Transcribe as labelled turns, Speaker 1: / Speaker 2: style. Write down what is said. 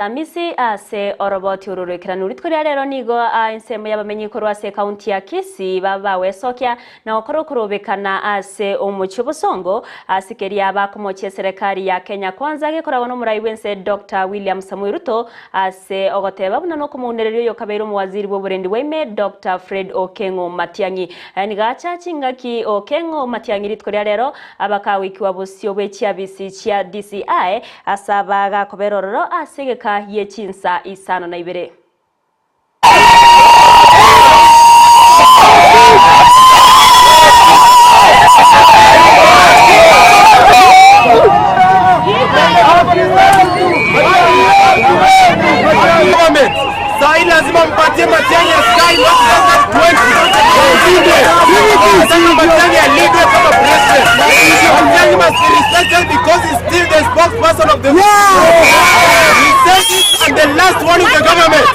Speaker 1: Amisi ase oroboti ururikirana uritwe rero nigo insemo y'abamenyi ko rwase county ya Kisii babawe sokya na okoro kurobekana ase umuchi busongo asikeri abakomoche serikali ya Kenya Kwanza gekora no murayi wense Dr. William Samuel Ruto ase ogoteba buna no kumunerero yo kabero mu waziri w'uburendi weme Dr. Fred Okengo Matiang'i ni gacha chingaki Okengo Matiang'i ritwe rero abakawiki wabusyo bw'ekyabisi kya DCI asabaga koberororo asegeka yechinsa isano na ibere.
Speaker 2: Sai lazima mpatie Matiang'i askari wa 2020. Matiang'i alidwe kama president. Matiang'i must be respected because he's still the spokesperson of the He said it at the last one of the government.